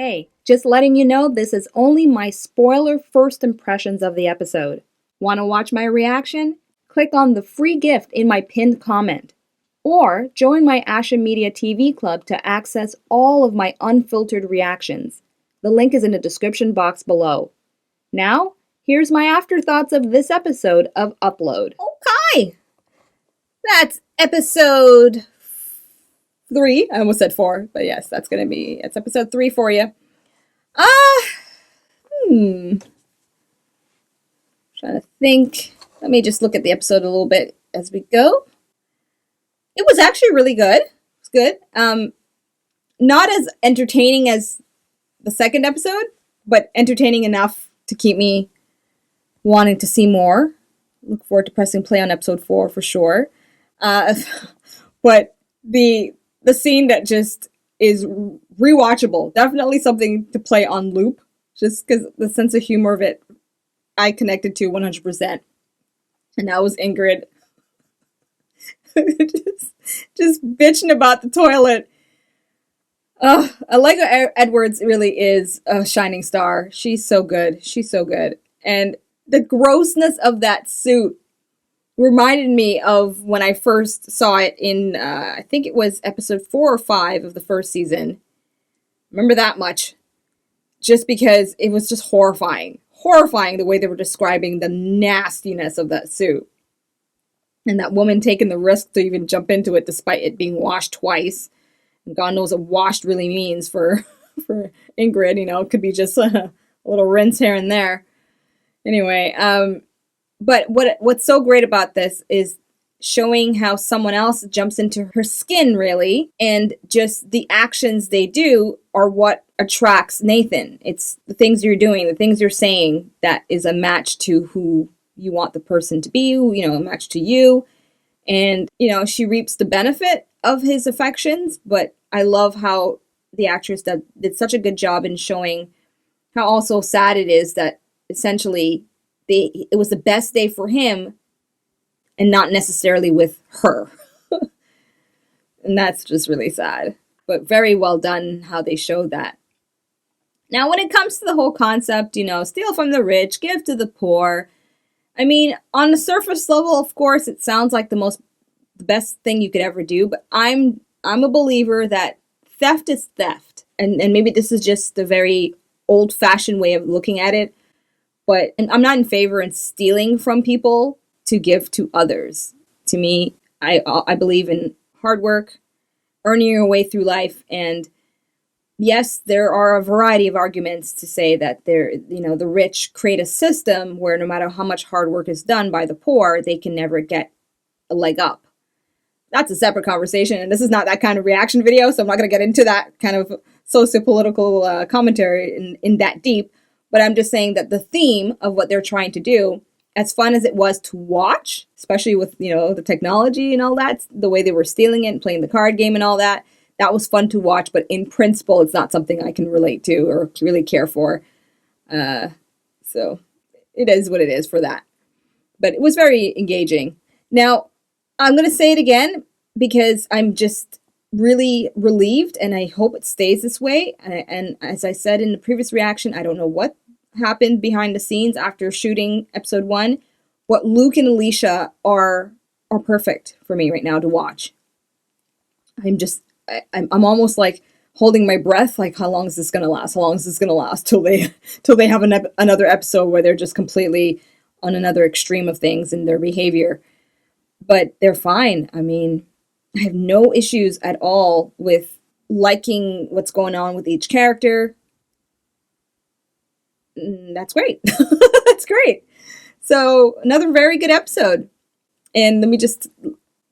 Hey, just letting you know this is only my spoiler first impressions of the episode. Want to watch my reaction? Click on the free gift in my pinned comment. Or join my Asha Media TV Club to access all of my unfiltered reactions. The link is in the description box below. Now, here's my afterthoughts of this episode of Upload. Okay. That's episode 3. I almost said 4, but yes, it's episode 3 for you. Trying to think. Let me just look at the episode a little bit as we go. It was actually really good. It's good. Not as entertaining as the second episode, but entertaining enough to keep me wanting to see more. Look forward to pressing play on episode 4 for sure. But the scene that just is rewatchable, definitely something to play on loop, just because the sense of humor of it, I connected to 100%. And that was Ingrid just bitching about the toilet. Allegra Edwards really is a shining star. She's so good. She's so good. And the grossness of that suit reminded me of when I first saw it in, I think it was episode 4 or 5 of the first season. Remember that much. Just because it was just horrifying. Horrifying the way they were describing the nastiness of that suit. And that woman taking the risk to even jump into it despite it being washed twice. And God knows what washed really means for Ingrid. You know, it could be just a little rinse here and there. Anyway, but what's so great about this is showing how someone else jumps into her skin, really, and just the actions they do are what attracts Nathan. It's the things you're doing, the things you're saying that is a match to who you want the person to be, you know, a match to you. And, you know, she reaps the benefit of his affections, but I love how the actress did such a good job in showing how also sad it is that essentially it was the best day for him and not necessarily with her. And that's just really sad. But very well done how they showed that. Now, when it comes to the whole concept, you know, steal from the rich, give to the poor. I mean, on the surface level, of course, it sounds like the best thing you could ever do. But I'm a believer that theft is theft. And maybe this is just a very old-fashioned way of looking at it. But I'm not in favor in stealing from people to give to others. To me, I believe in hard work, earning your way through life, and yes, there are a variety of arguments to say that the rich create a system where no matter how much hard work is done by the poor, they can never get a leg up. That's a separate conversation, and this is not that kind of reaction video, so I'm not going to get into that kind of socio-political commentary in that deep. But I'm just saying that the theme of what they're trying to do, as fun as it was to watch, especially with, you know, the technology and all that, the way they were stealing it and playing the card game and all that, that was fun to watch. But in principle, it's not something I can relate to or really care for. So it is what it is for that. But it was very engaging. Now, I'm going to say it again because I'm just really relieved, and I hope it stays this way. And as I said in the previous reaction, I don't know what happened behind the scenes after shooting episode 1. What Luke and Alicia are perfect for me right now to watch. I'm almost like holding my breath, like how long is this gonna last? How long is this gonna last till they have another episode where they're just completely on another extreme of things in their behavior. But they're fine. I mean, I have no issues at all with liking what's going on with each character. That's great. That's great. So another very good episode. And let me just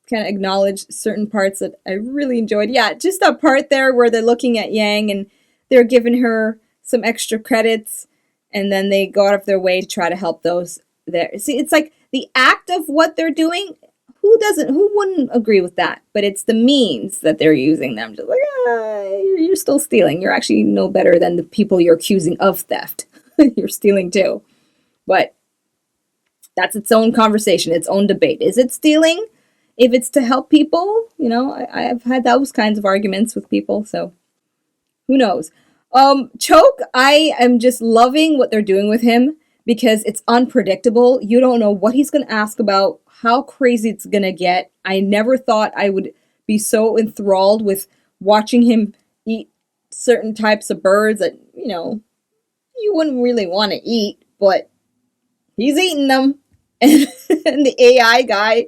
kind of acknowledge certain parts that I really enjoyed. Yeah, just that part there where they're looking at Yang and they're giving her some extra credits, and then they go out of their way to try to help those there. See, it's like the act of what they're doing. Who wouldn't agree with that? But it's the means that they're using them. Just like, you're still stealing. You're actually no better than the people you're accusing of theft. You're stealing too. But that's its own conversation, its own debate. Is it stealing? If it's to help people, you know, I have had those kinds of arguments with people, so who knows. Choke, I am just loving what they're doing with him because it's unpredictable. You don't know what he's going to ask about, how crazy it's going to get. I never thought I would be so enthralled with watching him eat certain types of birds that, you wouldn't really want to eat, but he's eating them. And the AI guy,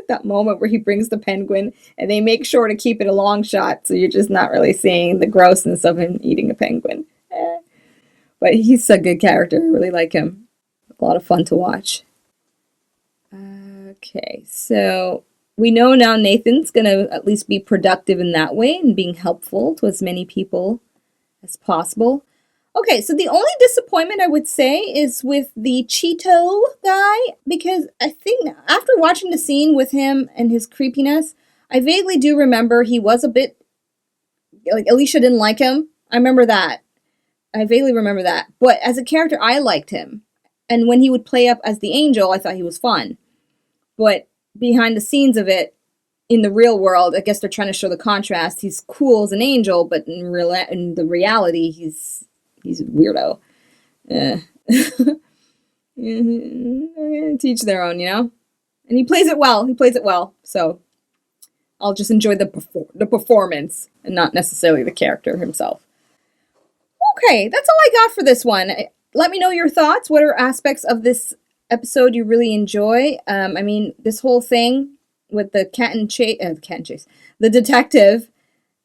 that moment where he brings the penguin and they make sure to keep it a long shot so you're just not really seeing the grossness of him eating a penguin. But he's a good character. I really like him. A lot of fun to watch. Okay, so we know now Nathan's going to at least be productive in that way and being helpful to as many people as possible. Okay, so the only disappointment I would say is with the Cheeto guy, because I think after watching the scene with him and his creepiness, I vaguely do remember he was a bit, like, Alicia didn't like him. I remember that. I vaguely remember that. But as a character, I liked him. And when he would play up as the angel, I thought he was fun. But behind the scenes of it, in the real world, I guess they're trying to show the contrast. He's cool as an angel, but in the reality, he's a weirdo. Teach their own, And he plays it well. So I'll just enjoy the performance and not necessarily the character himself. Okay, that's all I got for this one. Let me know your thoughts. What are aspects of this episode you really enjoy? This whole thing with the the detective,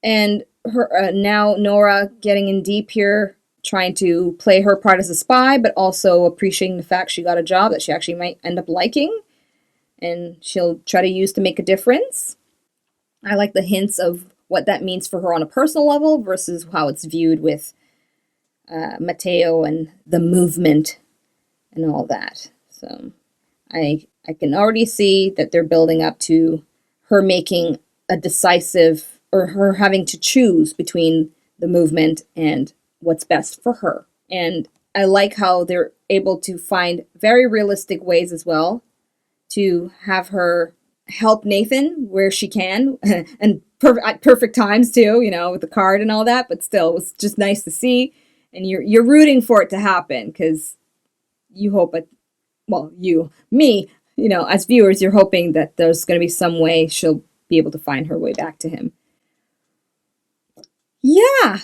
and her now Nora getting in deep here, trying to play her part as a spy, but also appreciating the fact she got a job that she actually might end up liking, and she'll try to use to make a difference. I like the hints of what that means for her on a personal level versus how it's viewed with Mateo and the movement and all that. So I can already see that they're building up to her making a decisive, or her having to choose between the movement and what's best for her. And I like how they're able to find very realistic ways as well to have her help Nathan where she can, and at perfect times too, with the card and all that. But still, it was just nice to see, and you're rooting for it to happen because you hope it. Well, me, as viewers, you're hoping that there's going to be some way she'll be able to find her way back to him. Yeah.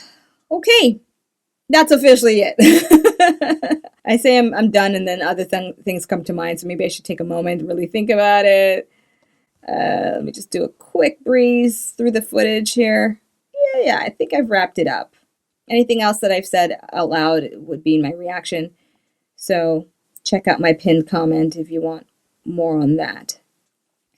Okay. That's officially it. I say I'm done, and then other things come to mind, so maybe I should take a moment to really think about it. Let me just do a quick breeze through the footage here. Yeah, I think I've wrapped it up. Anything else that I've said out loud would be in my reaction. So check out my pinned comment if you want more on that.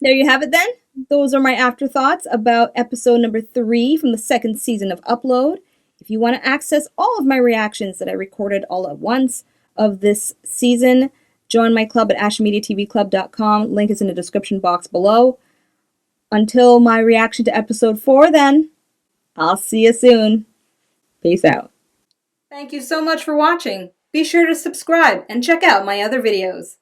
There you have it then. Those are my afterthoughts about episode number 3 from the second season of Upload. If you want to access all of my reactions that I recorded all at once of this season, join my club at ashamediatvclub.com. Link is in the description box below. Until my reaction to episode 4 then, I'll see you soon. Peace out. Thank you so much for watching. Be sure to subscribe and check out my other videos.